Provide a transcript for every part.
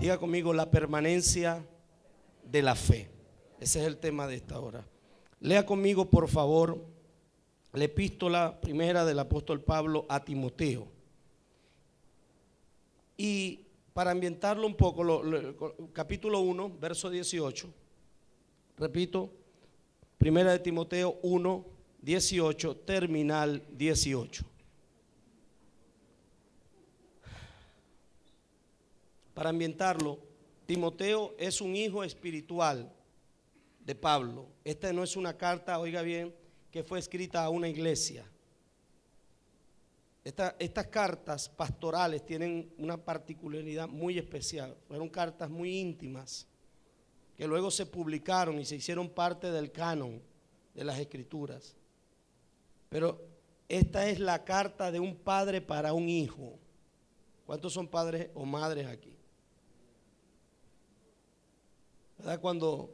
Diga conmigo, la permanencia de la fe. Ese es el tema de esta hora. Lea conmigo, por favor, la epístola primera del apóstol Pablo a Timoteo. Y para ambientarlo un poco, capítulo 1, verso 18. Repito, primera de Timoteo 1, 18, terminal 18. Para ambientarlo, Timoteo es un hijo espiritual de Pablo. Esta no es una carta, oiga bien, que fue escrita a una iglesia. Estas cartas pastorales tienen una particularidad muy especial. Fueron cartas muy íntimas que luego se publicaron y se hicieron parte del canon de las escrituras. Pero esta es la carta de un padre para un hijo. ¿Cuántos son padres o madres aquí? ¿Verdad? Cuando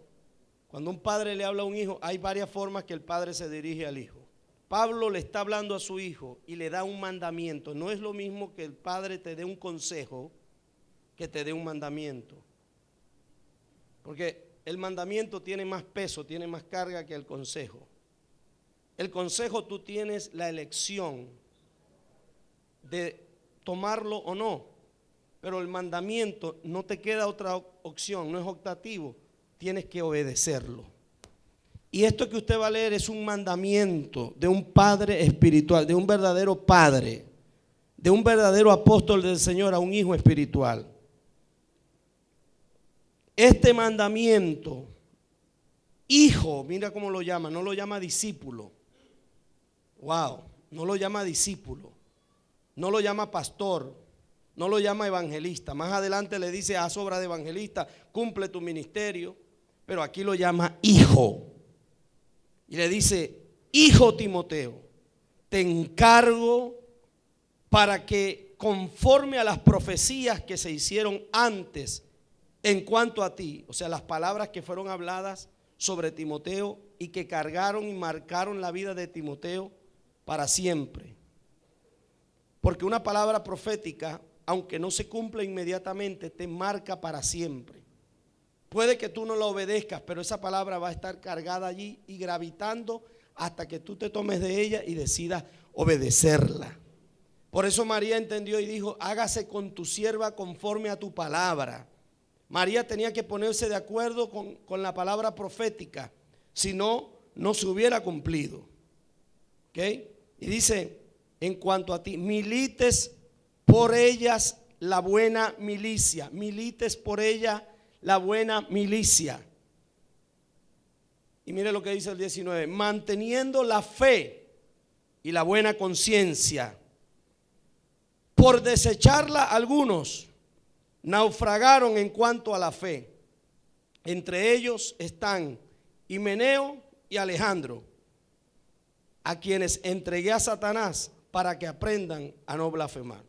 un padre le habla a un hijo, hay varias formas que el padre se dirige al hijo. Pablo le está hablando a su hijo y le da un mandamiento. No es lo mismo que el padre te dé un consejo que te dé un mandamiento. Porque el mandamiento tiene más peso, tiene más carga que el consejo. El consejo tú tienes la elección de tomarlo o no. Pero el mandamiento no te queda otra opción, no es optativo, tienes que obedecerlo. Y esto que usted va a leer es un mandamiento de un padre espiritual, de un verdadero padre, de un verdadero apóstol del Señor a un hijo espiritual. Este mandamiento, hijo, mira cómo lo llama, no lo llama discípulo. Wow, no lo llama discípulo, no lo llama pastor. No lo llama evangelista. Más adelante le dice, haz obra de evangelista, cumple tu ministerio. Pero aquí lo llama hijo. Y le dice, hijo Timoteo, te encargo para que conforme a las profecías que se hicieron antes en cuanto a ti, o sea, las palabras que fueron habladas sobre Timoteo y que cargaron y marcaron la vida de Timoteo para siempre. Porque una palabra profética, aunque no se cumpla inmediatamente, te marca para siempre. Puede que tú no la obedezcas, pero esa palabra va a estar cargada allí y gravitando hasta que tú te tomes de ella y decidas obedecerla. Por eso María entendió y dijo, hágase con tu sierva conforme a tu palabra. María tenía que ponerse de acuerdo con la palabra profética, si no, no se hubiera cumplido. ¿Ok? Y dice, en cuanto a ti, milites por ellas la buena milicia. Milites por ella la buena milicia. Y mire lo que dice el 19. Manteniendo la fe y la buena conciencia. Por desecharla algunos naufragaron en cuanto a la fe. Entre ellos están Himeneo y Alejandro, a quienes entregué a Satanás para que aprendan a no blasfemar.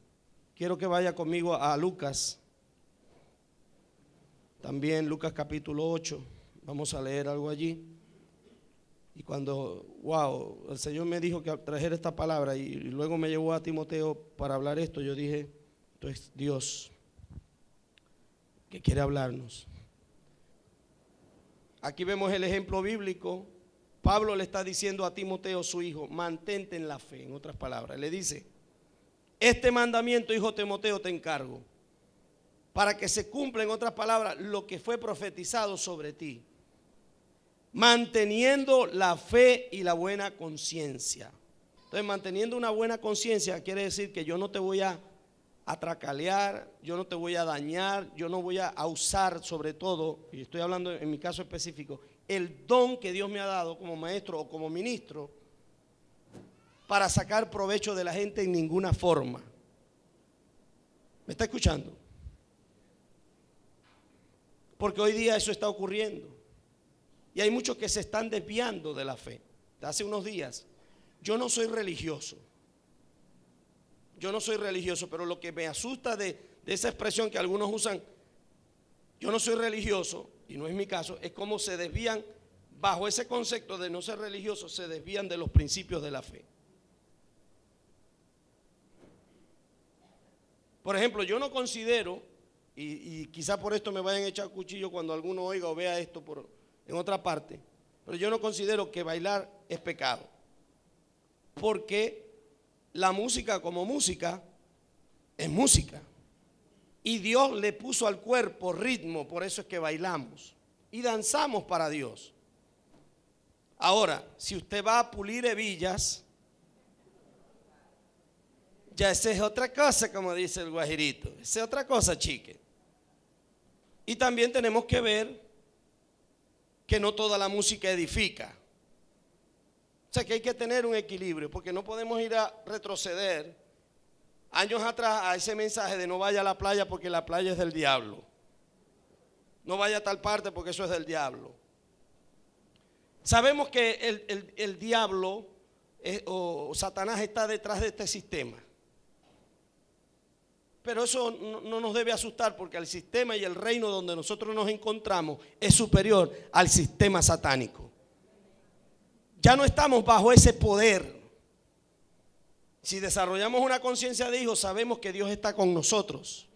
Quiero que vaya conmigo a Lucas, también Lucas capítulo 8, vamos a leer algo allí. Y cuando, el Señor me dijo que trajera esta palabra y luego me llevó a Timoteo para hablar esto, yo dije, esto es Dios que quiere hablarnos. Aquí vemos el ejemplo bíblico. Pablo le está diciendo a Timoteo, su hijo, mantente en la fe, en otras palabras. Le dice, este mandamiento, hijo Timoteo, te encargo, para que se cumpla, en otras palabras, lo que fue profetizado sobre ti, manteniendo la fe y la buena conciencia. Entonces, manteniendo una buena conciencia quiere decir que yo no te voy a atracalear, yo no te voy a dañar, yo no voy a usar, sobre todo, y estoy hablando en mi caso específico, el don que Dios me ha dado como maestro o como ministro para sacar provecho de la gente en ninguna forma. ¿Me está escuchando? Porque hoy día eso está ocurriendo y hay muchos que se están desviando de la fe. Hace unos días, yo no soy religioso, pero lo que me asusta de esa expresión que algunos usan, yo no soy religioso, y no es mi caso, es cómo se desvían bajo ese concepto de no ser religioso, se desvían de los principios de la fe. Por ejemplo, yo no considero y quizá por esto me vayan a echar cuchillo cuando alguno oiga o vea esto en otra parte, pero yo no considero que bailar es pecado, porque la música como música es música, y Dios le puso al cuerpo ritmo, por eso es que bailamos y danzamos para Dios. Ahora, si usted va a pulir hebillas, ya esa es otra cosa, como dice el guajirito. Esa es otra cosa, chique. Y también tenemos que ver que no toda la música edifica. O sea que hay que tener un equilibrio, porque no podemos ir a retroceder años atrás a ese mensaje de no vaya a la playa porque la playa es del diablo. No vaya a tal parte porque eso es del diablo. Sabemos que el diablo o Satanás está detrás de este sistema. Pero eso no nos debe asustar, porque el sistema y el reino donde nosotros nos encontramos es superior al sistema satánico. Ya no estamos bajo ese poder. Si desarrollamos una conciencia de hijos, sabemos que Dios está con nosotros.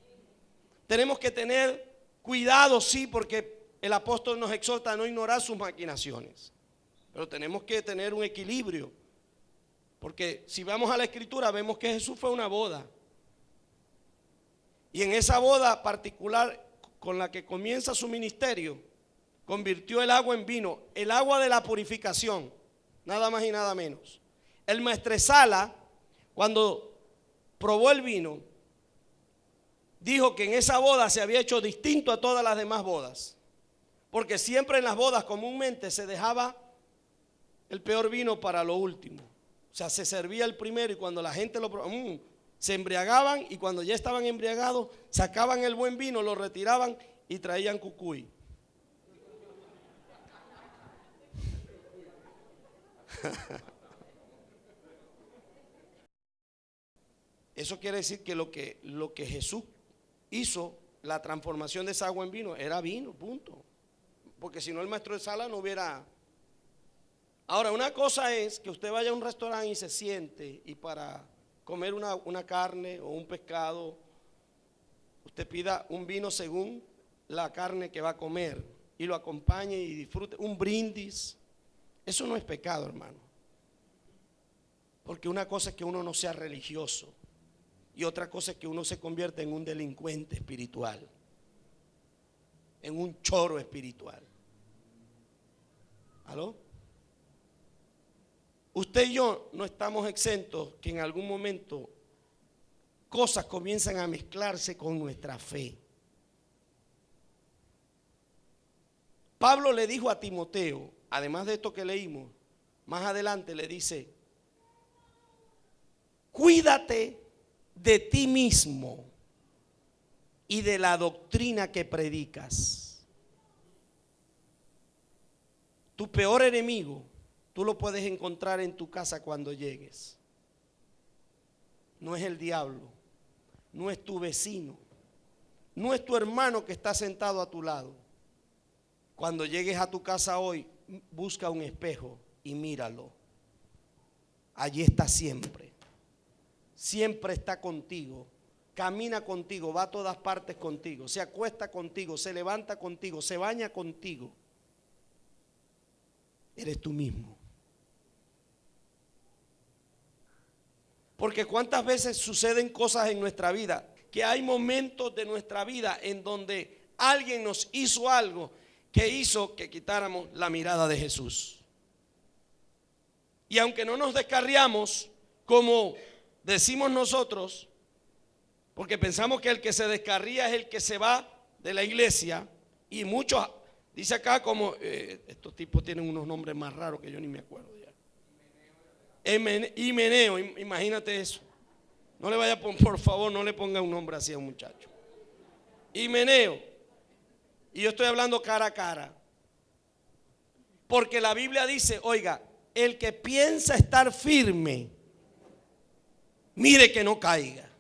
Tenemos que tener cuidado, sí, porque el apóstol nos exhorta a no ignorar sus maquinaciones. Pero tenemos que tener un equilibrio, porque si vamos a la escritura vemos que Jesús fue a una boda. Y en esa boda particular con la que comienza su ministerio, convirtió el agua en vino, el agua de la purificación, nada más y nada menos. El maestresala, cuando probó el vino, dijo que en esa boda se había hecho distinto a todas las demás bodas, porque siempre en las bodas comúnmente se dejaba el peor vino para lo último. O sea, se servía el primero y cuando la gente lo probaba, se embriagaban, y cuando ya estaban embriagados sacaban el buen vino, lo retiraban y traían cucuy. Eso quiere decir que lo que Jesús hizo, la transformación de esa agua en vino, era vino, punto. Porque si no, el maestro de sala no hubiera. Ahora, una cosa es que usted vaya a un restaurante y se siente, y para comer una carne o un pescado, usted pida un vino según la carne que va a comer y lo acompañe y disfrute, un brindis. Eso no es pecado, hermano. Porque una cosa es que uno no sea religioso y otra cosa es que uno se convierta en un delincuente espiritual, en un choro espiritual. ¿Aló? Usted y yo no estamos exentos que en algún momento cosas comienzan a mezclarse con nuestra fe. Pablo le dijo a Timoteo, además de esto que leímos, más adelante le dice: cuídate de ti mismo y de la doctrina que predicas. Tu peor enemigo tú lo puedes encontrar en tu casa cuando llegues. No es el diablo, no es tu vecino, no es tu hermano que está sentado a tu lado. Cuando llegues a tu casa hoy, busca un espejo y míralo. Allí está siempre. Siempre está contigo. Camina contigo, va a todas partes contigo. Se acuesta contigo, se levanta contigo, se baña contigo. Eres tú mismo. Porque cuántas veces suceden cosas en nuestra vida, que hay momentos de nuestra vida en donde alguien nos hizo algo que hizo que quitáramos la mirada de Jesús. Y aunque no nos descarriamos, como decimos nosotros, porque pensamos que el que se descarría es el que se va de la iglesia, y muchos, dice acá como, estos tipos tienen unos nombres más raros que yo ni me acuerdo ya. Himeneo, imagínate eso. No le vaya, por favor, no le ponga un nombre así a un muchacho. Himeneo. Y yo estoy hablando cara a cara. Porque la Biblia dice, oiga, el que piensa estar firme, mire que no caiga.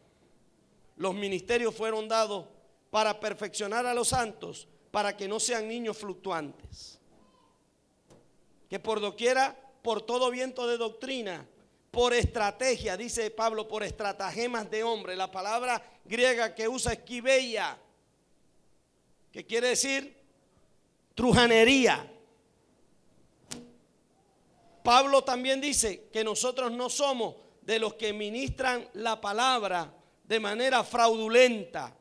Los ministerios fueron dados para perfeccionar a los santos, para que no sean niños fluctuantes. Que por doquiera, por todo viento de doctrina, por estrategia, dice Pablo, por estratagemas de hombre. La palabra griega que usa es kibeia, ¿Qué quiere decir? Trujanería. Pablo también dice que nosotros no somos de los que ministran la palabra de manera fraudulenta.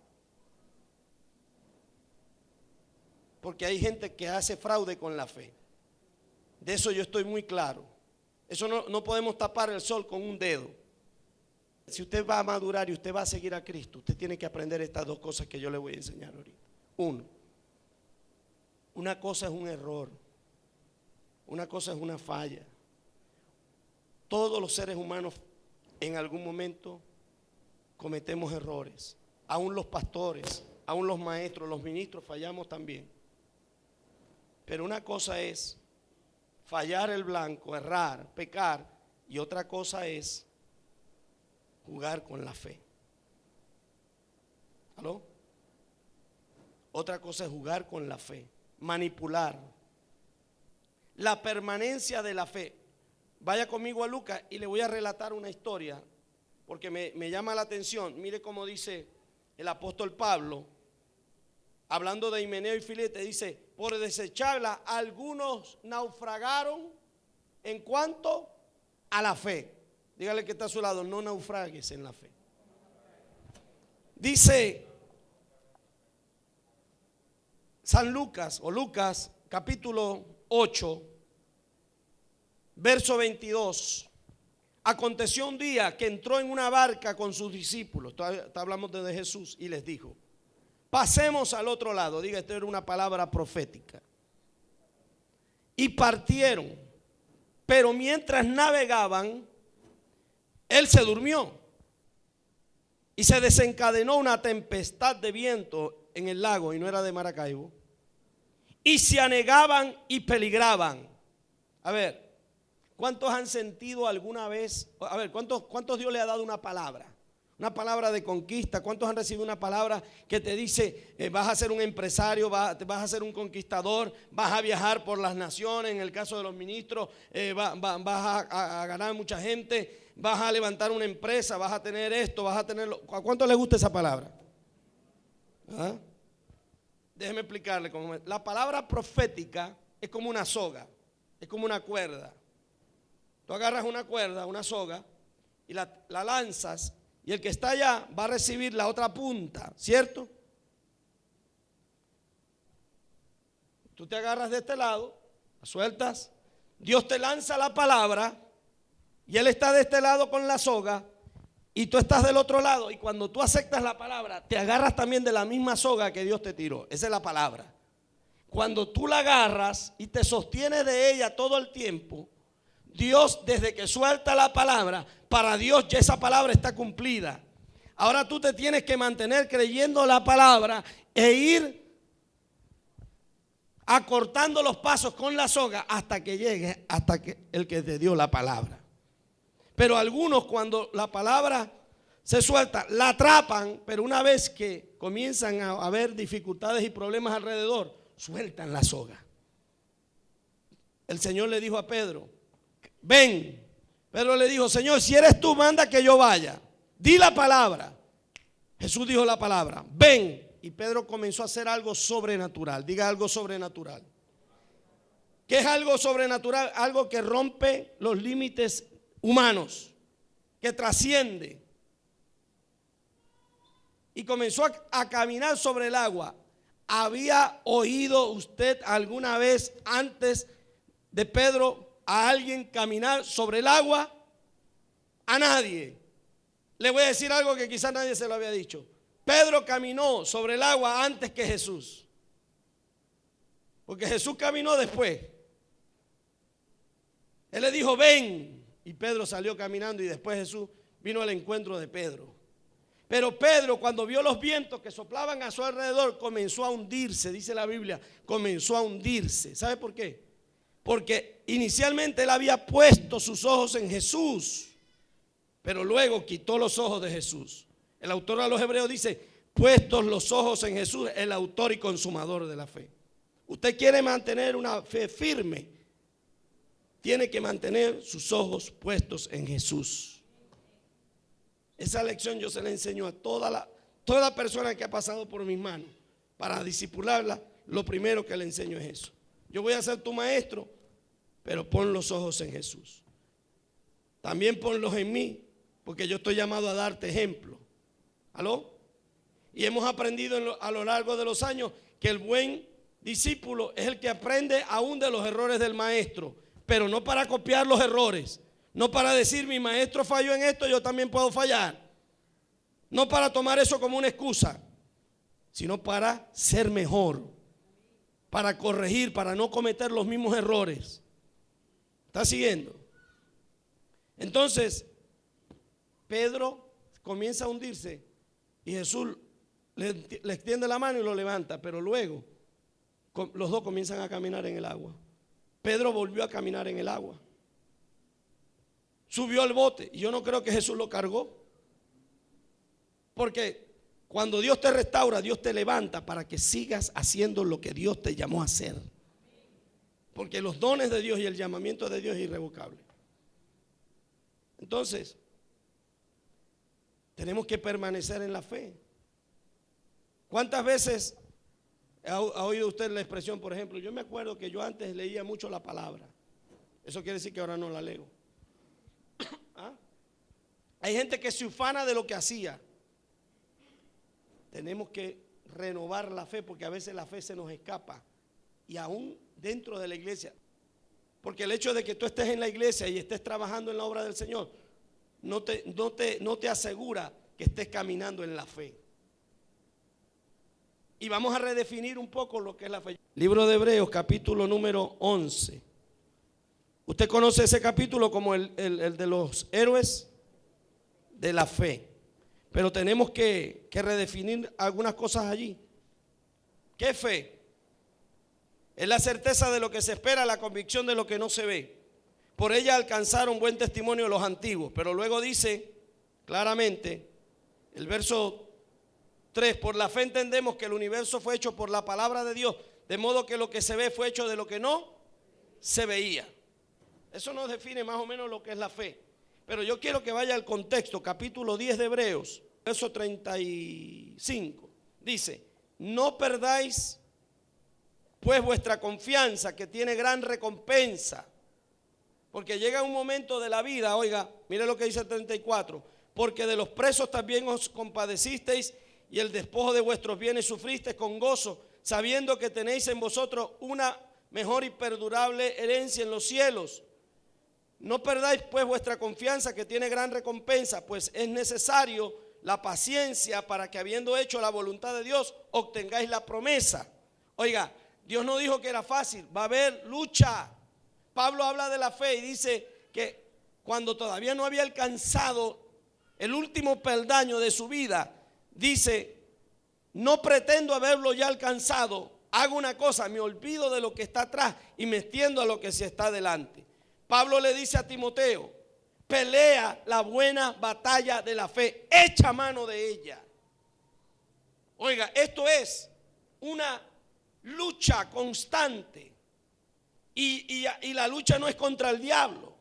Porque hay gente que hace fraude con la fe. De eso yo estoy muy claro. Eso no podemos tapar el sol con un dedo. Si usted va a madurar y usted va a seguir a Cristo, usted tiene que aprender estas dos cosas que yo le voy a enseñar ahorita. Uno, una cosa es un error. Una cosa es una falla. Todos los seres humanos en algún momento cometemos errores. Aún los pastores, aún los maestros, los ministros fallamos también. Pero una cosa es fallar el blanco, errar, pecar, y otra cosa es jugar con la fe. ¿Aló? Otra cosa es jugar con la fe, manipular. La permanencia de la fe. Vaya conmigo a Lucas y le voy a relatar una historia porque me llama la atención. Mire cómo dice el apóstol Pablo, hablando de Himeneo y Filete, dice: por desecharla, algunos naufragaron en cuanto a la fe. Dígale que está a su lado, no naufragues en la fe. Dice San Lucas o Lucas capítulo 8, verso 22. Aconteció un día que entró en una barca con sus discípulos, hablamos de Jesús, y les dijo: pasemos al otro lado. Diga, esto era una palabra profética. Y partieron, pero mientras navegaban, él se durmió y se desencadenó una tempestad de viento en el lago, y no era de Maracaibo, y se anegaban y peligraban. A ver, ¿cuántos han sentido alguna vez? A ver, ¿cuántos Dios le ha dado una palabra? Una palabra de conquista. ¿Cuántos han recibido una palabra que te dice vas a ser un empresario, vas a ser un conquistador, vas a viajar por las naciones? En el caso de los ministros, vas a ganar mucha gente, vas a levantar una empresa, vas a tener esto, vas a tenerlo. ¿A cuánto les gusta esa palabra? ¿Ah? Déjeme explicarle cómo es. La palabra profética es como una soga, es como una cuerda. Tú agarras una cuerda, una soga, y la lanzas, y el que está allá va a recibir la otra punta, ¿cierto? Tú te agarras de este lado, la sueltas, Dios te lanza la palabra, y Él está de este lado con la soga, y tú estás del otro lado, y cuando tú aceptas la palabra, te agarras también de la misma soga que Dios te tiró. Esa es la palabra. Cuando tú la agarras y te sostienes de ella todo el tiempo, Dios, desde que suelta la palabra, para Dios ya esa palabra está cumplida. Ahora tú te tienes que mantener creyendo la palabra e ir acortando los pasos con la soga hasta que llegue, hasta que el que te dio la palabra. Pero algunos, cuando la palabra se suelta, la atrapan, pero una vez que comienzan a haber dificultades y problemas alrededor, sueltan la soga. El Señor le dijo a Pedro: ven. Pedro le dijo: Señor, si eres tú, manda que yo vaya. Di la palabra. Jesús dijo la palabra: ven. Y Pedro comenzó a hacer algo sobrenatural. Diga, algo sobrenatural. ¿Qué es algo sobrenatural? Algo que rompe los límites humanos, que trasciende. Y comenzó a caminar sobre el agua. ¿Había oído usted alguna vez antes de Pedro a alguien caminar sobre el agua? A nadie. Le voy a decir algo que quizás nadie se lo había dicho. Pedro caminó sobre el agua antes que Jesús, porque Jesús caminó después. Él le dijo: ven, y Pedro salió caminando, y después Jesús vino al encuentro de Pedro. Pero Pedro, cuando vio los vientos que soplaban a su alrededor, comenzó a hundirse. Dice la Biblia, comenzó a hundirse. ¿Sabe por qué? Porque inicialmente él había puesto sus ojos en Jesús, pero luego quitó los ojos de Jesús. El autor a los Hebreos dice: puestos los ojos en Jesús, el autor y consumador de la fe. Usted quiere mantener una fe firme, tiene que mantener sus ojos puestos en Jesús. Esa lección yo se la enseño a toda persona que ha pasado por mis manos. para discipularla, lo primero que le enseño es eso. Yo voy a ser tu maestro, pero pon los ojos en Jesús. También ponlos en mí, porque yo estoy llamado a darte ejemplo. ¿Aló? Y hemos aprendido a lo largo de los años que el buen discípulo es el que aprende aún de los errores del maestro, pero no para copiar los errores, no para decir mi maestro falló en esto, yo también puedo fallar, no para tomar eso como una excusa, sino para ser mejor, para corregir, para no cometer los mismos errores. ¿Está siguiendo? Entonces, Pedro comienza a hundirse y Jesús le extiende la mano y lo levanta, pero luego los dos comienzan a caminar en el agua. Pedro volvió a caminar en el agua, subió al bote y yo no creo que Jesús lo cargó, porque cuando Dios te restaura, Dios te levanta para que sigas haciendo lo que Dios te llamó a hacer, porque los dones de Dios y el llamamiento de Dios es irrevocable. Entonces, tenemos que permanecer en la fe. ¿Cuántas veces ha oído usted la expresión, por ejemplo? Yo me acuerdo que yo antes leía mucho la palabra. Eso quiere decir que ahora no la leo. ¿Ah? Hay gente que se ufana de lo que hacía. Tenemos que renovar la fe, porque a veces la fe se nos escapa. Y aún dentro de la iglesia. Porque el hecho de que tú estés en la iglesia y estés trabajando en la obra del Señor no te asegura que estés caminando en la fe. Y vamos a redefinir un poco lo que es la fe. Libro de Hebreos, capítulo número 11. Usted conoce ese capítulo como el de los héroes de la fe. Pero tenemos que redefinir algunas cosas allí. ¿Qué fe? Es la certeza de lo que se espera, la convicción de lo que no se ve. Por ella alcanzaron buen testimonio los antiguos. Pero luego dice claramente, el verso 3, por la fe entendemos que el universo fue hecho por la palabra de Dios, de modo que lo que se ve fue hecho de lo que no se veía. Eso nos define más o menos lo que es la fe. Pero yo quiero que vaya al contexto, capítulo 10 de Hebreos, verso 35. Dice, no perdáis pues vuestra confianza, que tiene gran recompensa. Porque llega un momento de la vida, oiga, mire lo que dice el 34, porque de los presos también os compadecisteis y el despojo de vuestros bienes sufristeis con gozo, sabiendo que tenéis en vosotros una mejor y perdurable herencia en los cielos. No perdáis pues vuestra confianza, que tiene gran recompensa, pues es necesario la paciencia para que, habiendo hecho la voluntad de Dios, obtengáis la promesa. Oiga, Dios no dijo que era fácil, va a haber lucha. Pablo habla de la fe y dice que cuando todavía no había alcanzado el último peldaño de su vida, dice, no pretendo haberlo ya alcanzado, hago una cosa, me olvido de lo que está atrás y me extiendo a lo que se está adelante. Pablo le dice a Timoteo, pelea la buena batalla de la fe, echa mano de ella. Oiga, esto es una lucha constante y la lucha no es contra el diablo,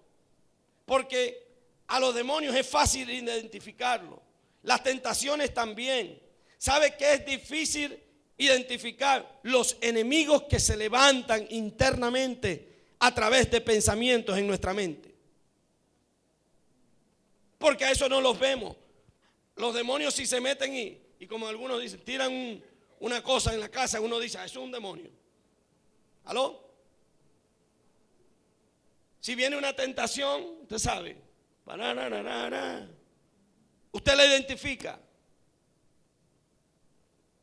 porque a los demonios es fácil identificarlo, las tentaciones también. ¿Sabe qué es difícil identificar? Los enemigos que se levantan internamente a través de pensamientos en nuestra mente, porque a eso no los vemos. Los demonios si se meten y como algunos dicen, tiran una cosa en la casa, uno dice, eso es un demonio. ¿Aló? Si viene una tentación, usted sabe, usted la identifica.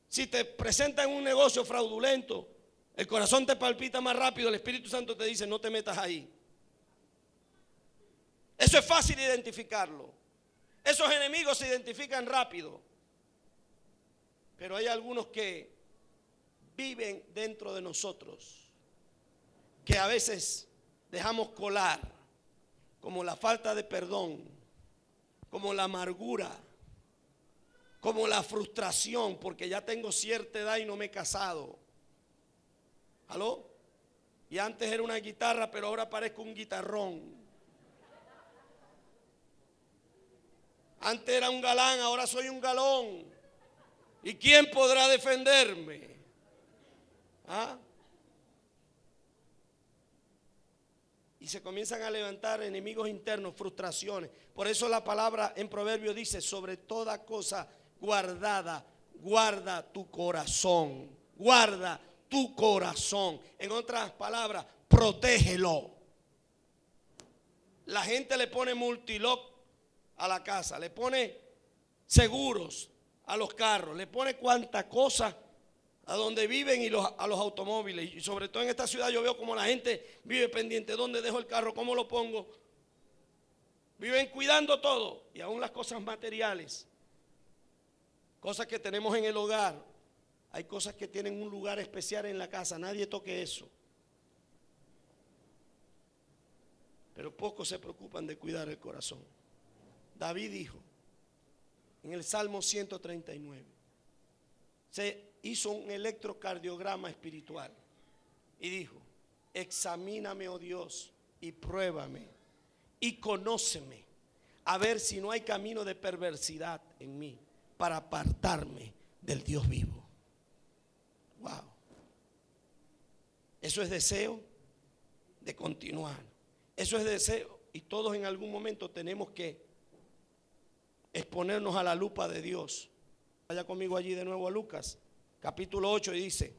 Si te presentan un negocio fraudulento, el corazón te palpita más rápido, el Espíritu Santo te dice, no te metas ahí. Eso es fácil identificarlo. Esos enemigos se identifican rápido. Pero hay algunos que viven dentro de nosotros, que a veces dejamos colar, como la falta de perdón, como la amargura, como la frustración, porque ya tengo cierta edad y no me he casado. ¿Aló? Y antes era una guitarra, pero ahora parezco un guitarrón. Antes era un galán, ahora soy un galón. ¿Y quién podrá defenderme? ¿Ah? Y se comienzan a levantar enemigos internos, frustraciones. Por eso la palabra en Proverbios dice: sobre toda cosa guardada, guarda tu corazón. Guarda tu corazón. En otras palabras, protégelo. La gente le pone multilock a la casa, le pone seguros a los carros, le pone cuanta cosa a donde viven y a los automóviles. Y sobre todo en esta ciudad yo veo como la gente vive pendiente. ¿Dónde dejo el carro? ¿Cómo lo pongo? Viven cuidando todo. Y aún las cosas materiales, cosas que tenemos en el hogar. Hay cosas que tienen un lugar especial en la casa. Nadie toque eso. Pero pocos se preocupan de cuidar el corazón. David dijo en el Salmo 139, se hizo un electrocardiograma espiritual y dijo: examíname, oh Dios, y pruébame y conóceme, a ver si no hay camino de perversidad en mí, para apartarme del Dios vivo. Wow. Eso es deseo de continuar. Eso es deseo, y todos en algún momento tenemos que exponernos a la lupa de Dios. Vaya conmigo allí de nuevo a Lucas capítulo 8 y dice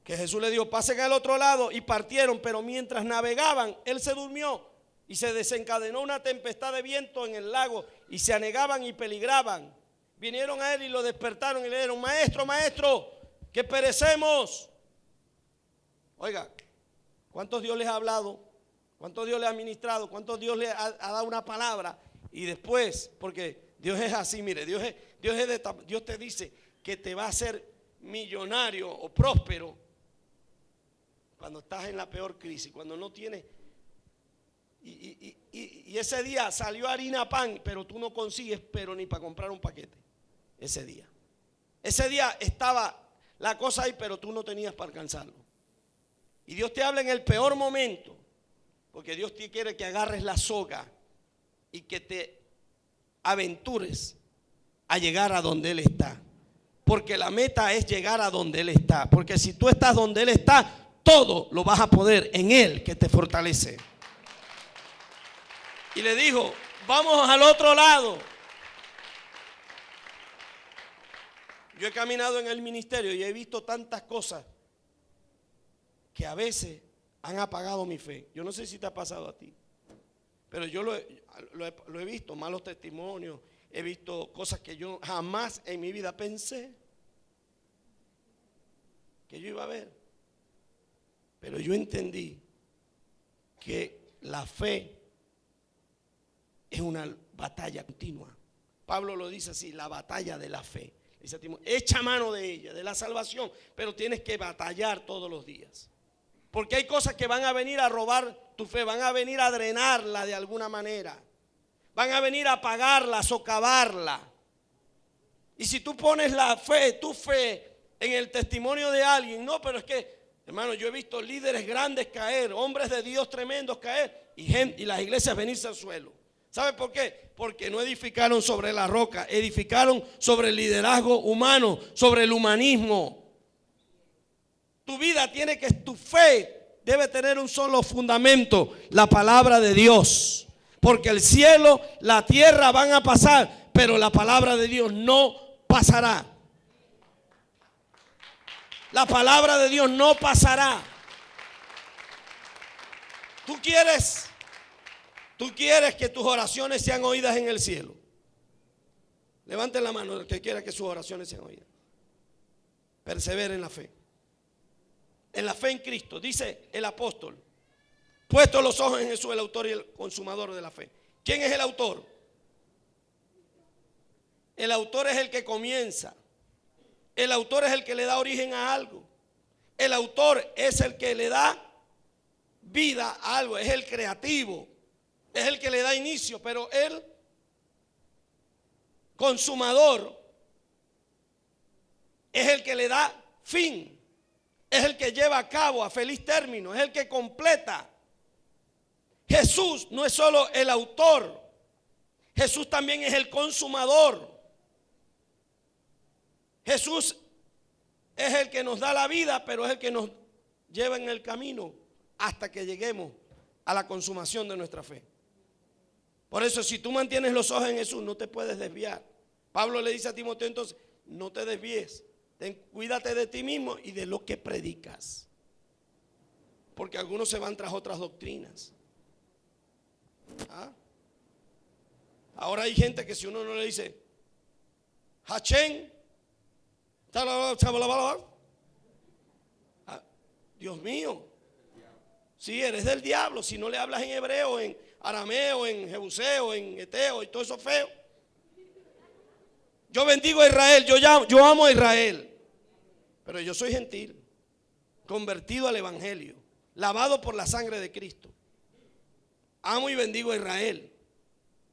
que Jesús le dijo: pasen al otro lado, y partieron, pero mientras navegaban él se durmió y se desencadenó una tempestad de viento en el lago y se anegaban y peligraban. Vinieron a él y lo despertaron y le dijeron: maestro, maestro, que perecemos. Oiga, ¿cuántos Dios les ha hablado? ¿Cuántos Dios les ha ministrado? ¿Cuántos Dios les ha dado una palabra? Y después, porque Dios es así, mire, Dios te dice que te va a hacer millonario o próspero cuando estás en la peor crisis, cuando no tienes. Y ese día salió harina pan, pero tú no consigues, pero ni para comprar un paquete. Ese día estaba la cosa ahí, pero tú no tenías para alcanzarlo. Y Dios te habla en el peor momento, porque Dios te quiere que agarres la soga y que te aventures a llegar a donde Él está. Porque la meta es llegar a donde Él está. Porque si tú estás donde Él está, todo lo vas a poder en Él, que te fortalece. Y le dijo: vamos al otro lado. Yo he caminado en el ministerio y he visto tantas cosas que a veces han apagado mi fe. Yo no sé si te ha pasado a ti, pero yo lo he visto, malos testimonios, he visto cosas que yo jamás en mi vida pensé que yo iba a ver. Pero yo entendí que la fe es una batalla continua. Pablo lo dice así: la batalla de la fe. Dice a Timoteo: echa mano de ella, de la salvación, pero tienes que batallar todos los días. Porque hay cosas que van a venir a robar tu fe, van a venir a drenarla de alguna manera, van a venir a apagarla, a socavarla. Y si tú pones tu fe en el testimonio de alguien, no, pero es que, hermano, yo he visto líderes grandes caer, hombres de Dios tremendos caer, y las iglesias venirse al suelo. ¿Sabe por qué? Porque no edificaron sobre la roca, edificaron sobre el liderazgo humano, sobre el humanismo. Tu fe debe tener un solo fundamento: la palabra de Dios. Porque el cielo, la tierra van a pasar, pero la palabra de Dios no pasará. La palabra de Dios no pasará. Tú quieres que tus oraciones sean oídas en el cielo. Levanten la mano el que quiera que sus oraciones sean oídas. Persevera en la fe. En la fe en Cristo. Dice el apóstol: puesto los ojos en Jesús, el autor y el consumador de la fe. ¿Quién es el autor? El autor es el que comienza. El autor es el que le da origen a algo. El autor es el que le da vida a algo. Es el creativo. Es el que le da inicio. Pero el consumador es el que le da fin. Es el que lleva a cabo a feliz término. Es el que completa. Jesús no es solo el autor. Jesús también es el consumador. Jesús es el que nos da la vida, pero es el que nos lleva en el camino hasta que lleguemos a la consumación de nuestra fe. Por eso, si tú mantienes los ojos en Jesús, no te puedes desviar. Pablo le dice a Timoteo entonces, no te desvíes, cuídate de ti mismo y de lo que predicas. Porque algunos se van tras otras doctrinas. ¿Ah? Ahora hay gente que si uno no le dice, Hachén, Dios mío, si eres del diablo, si no le hablas en hebreo, en arameo, en jebuseo, en eteo y todo eso feo. Yo bendigo a Israel, yo amo a Israel, pero yo soy gentil, convertido al evangelio, lavado por la sangre de Cristo. Amo y bendigo a Israel,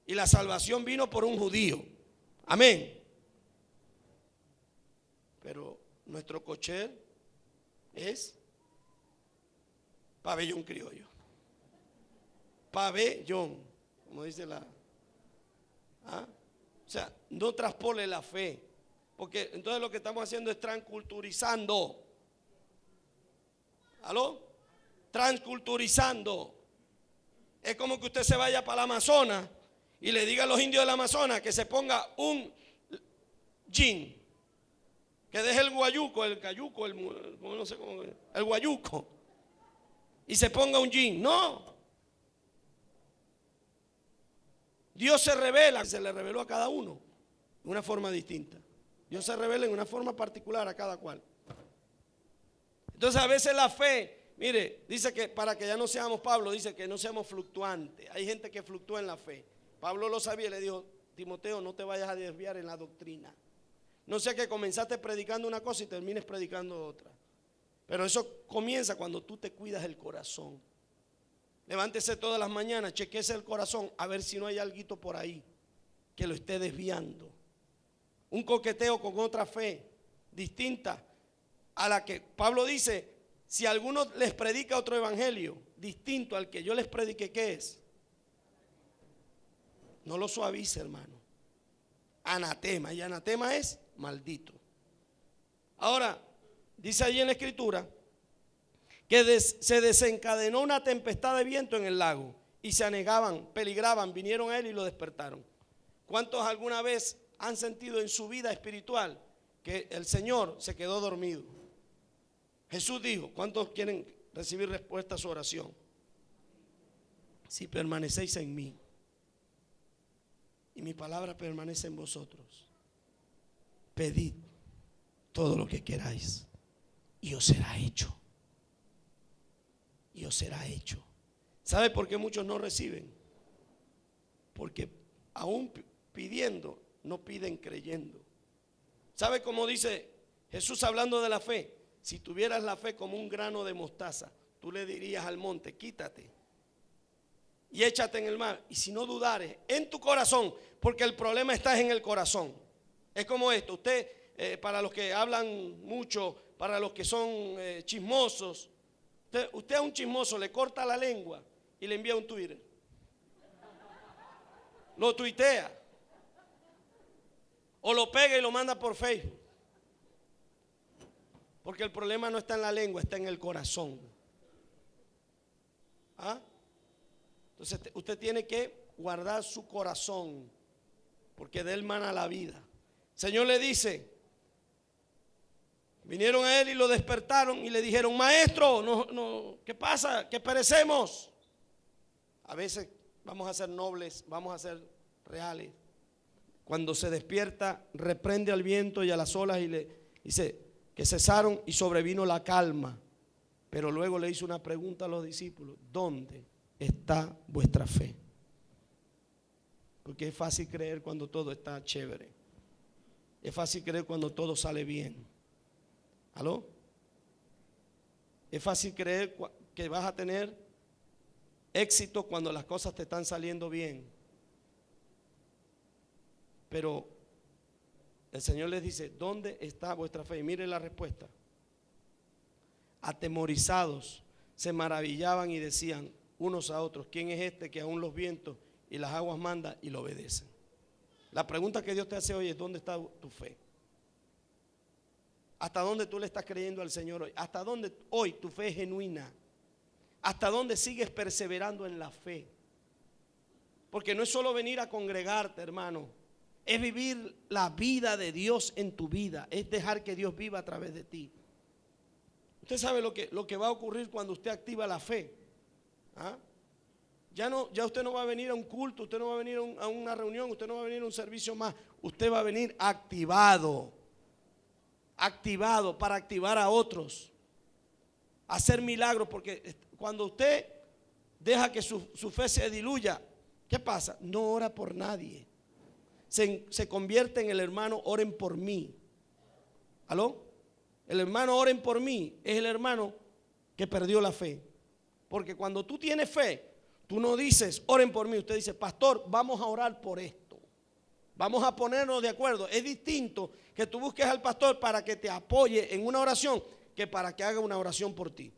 y la salvación vino por un judío. Amén. Pero nuestro cocher es pabellón criollo. Pabellón, como dice la... ¿Ah? O sea, no traspole la fe, porque entonces lo que estamos haciendo es transculturizando. ¿Aló? Transculturizando. Es como que usted se vaya para el Amazonas y le diga a los indios del Amazonas que se ponga un jean, que deje el guayuco, el cayuco, no sé cómo, el guayuco, y se ponga un jean. No. Dios se revela, se le reveló a cada uno de una forma distinta. Dios se revela en una forma particular a cada cual. Entonces a veces la fe, mire, dice que para que ya no seamos, Pablo dice que no seamos fluctuantes. Hay gente que fluctúa en la fe. Pablo lo sabía y le dijo, Timoteo, no te vayas a desviar en la doctrina. No sea que comenzaste predicando una cosa y termines predicando otra. Pero eso comienza cuando tú te cuidas el corazón. Levántese todas las mañanas, chequese el corazón a ver si no hay alguito por ahí que lo esté desviando. Un coqueteo con otra fe distinta a la que Pablo dice, si alguno les predica otro evangelio distinto al que yo les prediqué, ¿qué es? No lo suavice, hermano. Anatema, y anatema es maldito. Ahora, dice allí en la escritura que se desencadenó una tempestad de viento en el lago y se anegaban, peligraban, vinieron a él y lo despertaron. ¿Cuántos alguna vez han sentido en su vida espiritual que el Señor se quedó dormido? Jesús dijo, ¿cuántos quieren recibir respuesta a su oración? Si permanecéis en mí y mi palabra permanece en vosotros, pedid todo lo que queráis y os será hecho. Y os será hecho. ¿Sabe por qué muchos no reciben? Porque aún pidiendo, no piden creyendo. ¿Sabe cómo dice Jesús hablando de la fe? Si tuvieras la fe como un grano de mostaza, tú le dirías al monte, quítate y échate en el mar. Y si no dudares en tu corazón, porque el problema está en el corazón. Es como esto, usted, para los que hablan mucho, para los que son chismosos, usted a un chismoso le corta la lengua y le envía un Twitter. Lo tuitea. O lo pega y lo manda por Facebook. Porque el problema no está en la lengua, está en el corazón. ¿Ah? Entonces usted tiene que guardar su corazón, porque de él mana la vida. El Señor le dice, vinieron a él y lo despertaron y le dijeron, maestro, ¿qué pasa? Que perecemos. A veces vamos a ser nobles, vamos a ser reales. Cuando se despierta, reprende al viento y a las olas y le dice que cesaron y sobrevino la calma. Pero luego le hizo una pregunta a los discípulos, ¿dónde está vuestra fe? Porque es fácil creer cuando todo está chévere. Es fácil creer cuando todo sale bien. ¿Aló? Es fácil creer que vas a tener éxito cuando las cosas te están saliendo bien. Pero el Señor les dice, ¿dónde está vuestra fe? Y mire la respuesta. Atemorizados se maravillaban y decían unos a otros, ¿quién es este que aún los vientos y las aguas manda y lo obedecen? La pregunta que Dios te hace hoy es, ¿dónde está tu fe? ¿Hasta dónde tú le estás creyendo al Señor hoy? ¿Hasta dónde hoy tu fe es genuina? ¿Hasta dónde sigues perseverando en la fe? Porque no es solo venir a congregarte, hermano. Es vivir la vida de Dios en tu vida. Es dejar que Dios viva a través de ti. Usted sabe lo que va a ocurrir cuando usted activa la fe. ¿Ah? Ya usted no va a venir a un culto, usted no va a venir a una reunión, usted no va a venir a un servicio más. Usted va a venir activado para activar a otros, hacer milagros. Porque cuando usted deja que su fe se diluya, ¿qué pasa? No ora por nadie. Se convierte en el hermano, oren por mí. ¿Aló? El hermano, oren por mí, es el hermano que perdió la fe. Porque cuando tú tienes fe, tú no dices, oren por mí. Usted dice, pastor, vamos a orar por esto. Vamos a ponernos de acuerdo. Es distinto que tú busques al pastor para que te apoye en una oración que para que haga una oración por ti.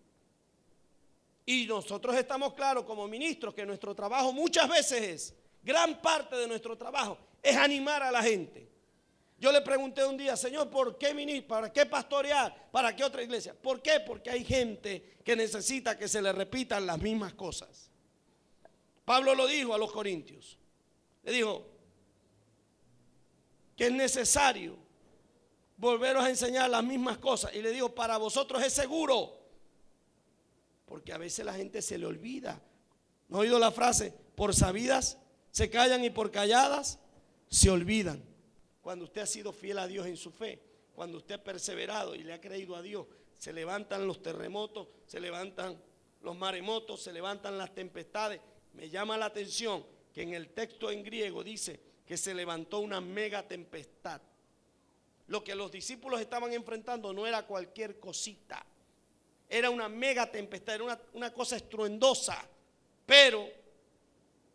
Y nosotros estamos claros como ministros que nuestro trabajo muchas veces gran parte de nuestro trabajo es animar a la gente. Yo le pregunté un día, Señor, ¿por qué ministrar? ¿Para qué pastorear? ¿Para qué otra iglesia? ¿Por qué? Porque hay gente que necesita que se le repitan las mismas cosas. Pablo lo dijo a los corintios. Le dijo que es necesario volveros a enseñar las mismas cosas. Y le digo, para vosotros es seguro. Porque a veces la gente se le olvida. ¿No ha oído la frase? Por sabidas se callan y por calladas se olvidan. Cuando usted ha sido fiel a Dios en su fe, cuando usted ha perseverado y le ha creído a Dios, se levantan los terremotos, se levantan los maremotos, se levantan las tempestades. Me llama la atención que en el texto en griego dice que se levantó una mega tempestad. Lo que los discípulos estaban enfrentando no era cualquier cosita, era una mega tempestad, era una cosa estruendosa. Pero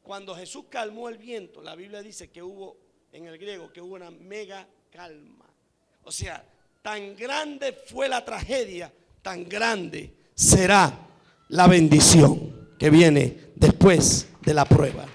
cuando Jesús calmó el viento, la Biblia dice que hubo, en el griego, que hubo una mega calma. O sea, tan grande fue la tragedia, tan grande será la bendición que viene después de la prueba.